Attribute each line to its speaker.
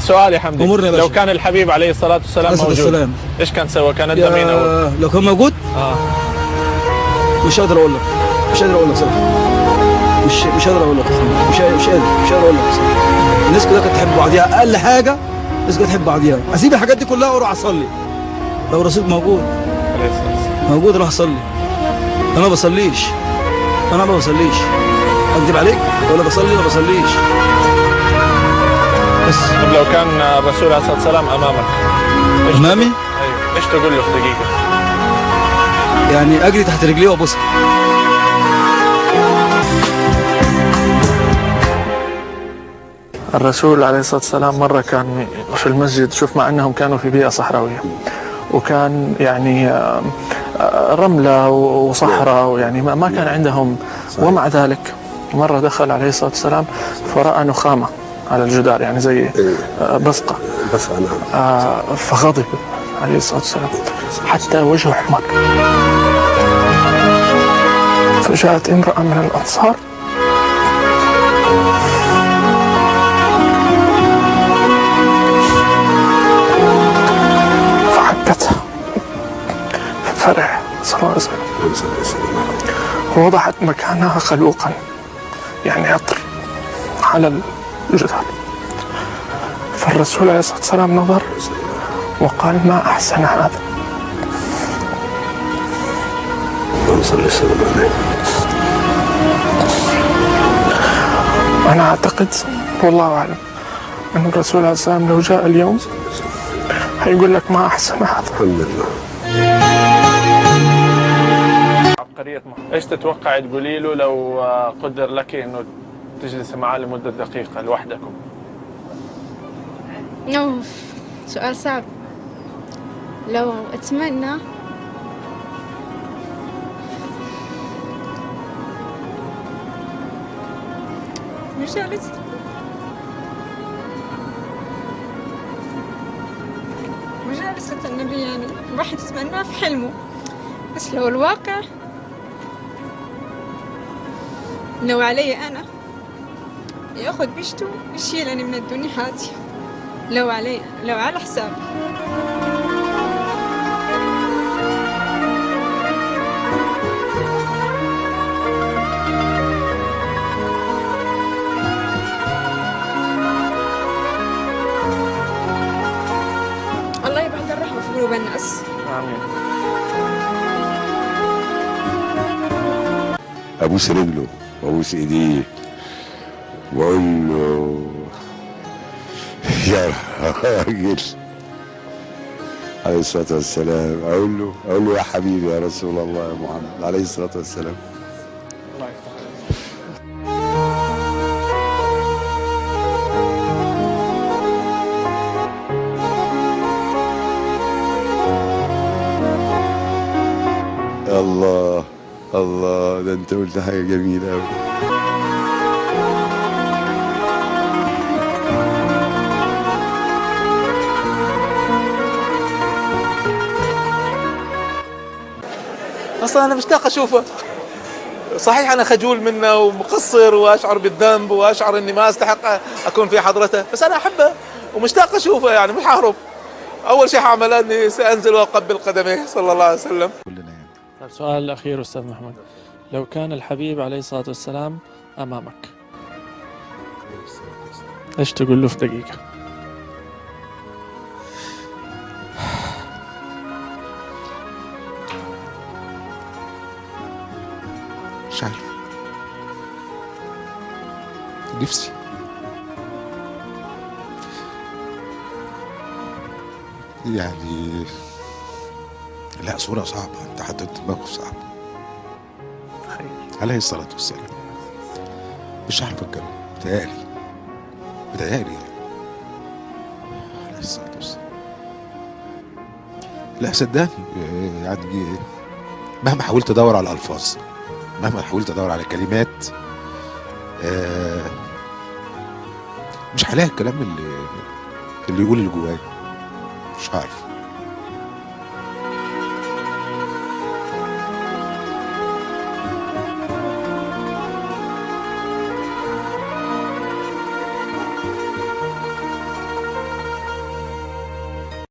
Speaker 1: سؤال يا حمدي،
Speaker 2: أمورنا يا باشا.
Speaker 1: لو كان الحبيب عليه الصلاة والسلام
Speaker 2: عليه الصلاة
Speaker 1: موجود
Speaker 2: والسلام.
Speaker 1: ايش كان سوى؟ كان ادى مين اول؟
Speaker 2: لو كان موجود مش قادر اقول لك، مش قادر اقول لك صراحه، مش قادر اقول لك، مش قادر اقول لك صراحه. الناس كلها كانت تحب بعضيها، اقل حاجه الناس كلها تحب بعضيها. اسيب الحاجات دي كلها واروح اصلي لو الرسول موجود.
Speaker 1: عليه الصلاة والسلام.
Speaker 2: موجود اروح اصلي. انا ما بصليش، انا ما بصليش، اكذب عليك؟ ولا بصلي ولا بصليش. بس
Speaker 1: طب لو كان الرسول عليه الصلاة والسلام امامك
Speaker 2: امامي
Speaker 1: ايوه ايش تقول له في دقيقة؟
Speaker 2: يعني اجري تحت رجليه وابوسها.
Speaker 1: الرسول عليه الصلاة والسلام مرة كان في المسجد، شوف مع أنهم كانوا في بيئة صحراوية وكان يعني رملة وصحراء ويعني ما كان عندهم، ومع ذلك مرة دخل عليه الصلاة والسلام فرأى نخامة على الجدار يعني زي بصقة، فغضب عليه الصلاة والسلام حتى وجهه احمر. فجاءت امرأة من الأنصار فحكتها ففرح صلى الله عليه وسلم ووضعت مكانها خلوقا يعني عطر على الجدار. فالرسول عليه الصلاة والسلام نظر وقال ما أحسن هذا. أنا أعتقد والله أعلم أن الرسول عليه الصلاة والسلام لو جاء اليوم هيقول لك ما أحسن هذا. الحمد لله. عبقرية ايش تتوقع تقولي له لو قدر لك انه تجلس معاه لمدة دقيقة لوحدكم؟
Speaker 3: أوف، سؤال صعب. لو أتمنى مجالسة النبي، يعني الواحد يتمناه في حلمه، بس لو الواقع لو علي أنا ياخذ بيشته يشيلني من الدنيا هذه، لو علي، لو على حسابي. الله يبعد الرحمة في قلوب الناس.
Speaker 1: آمين.
Speaker 4: ابوس رجله وابوس ايديه واقول له يا راجل عليه الصلاه والسلام، اقول له يا حبيبي يا رسول الله يا محمد عليه الصلاه والسلام.
Speaker 1: الله يفتح عليك.
Speaker 4: الله الله، ده انت قلت حاجه جميله قوي.
Speaker 5: اصلا انا مشتاق اشوفه. صحيح انا خجول منه ومقصر واشعر بالذنب واشعر اني ما استحق اكون في حضرته، بس انا احبه ومشتاق اشوفه، يعني مش ههرب. اول شيء هعمله اني سانزل واقبل قدميه صلى الله عليه وسلم.
Speaker 1: طيب السؤال الأخير أستاذ محمود، لو كان الحبيب عليه الصلاة والسلام أمامك ايش تقول له في دقيقة؟
Speaker 4: مش عارف، نفسي يعني، لا صورة صعبة، انت حطيت موقف صعب. عليه الصلاة والسلام مش عارف اتكلم، بتهيألي يعني عليه الصلاة والسلام. لا صدقني يعني مهما حاولت ادور على الألفاظ، مهما حاولت ادور على كلمات، مش هلاقي الكلام اللي يقول اللي جوايا، مش عارف.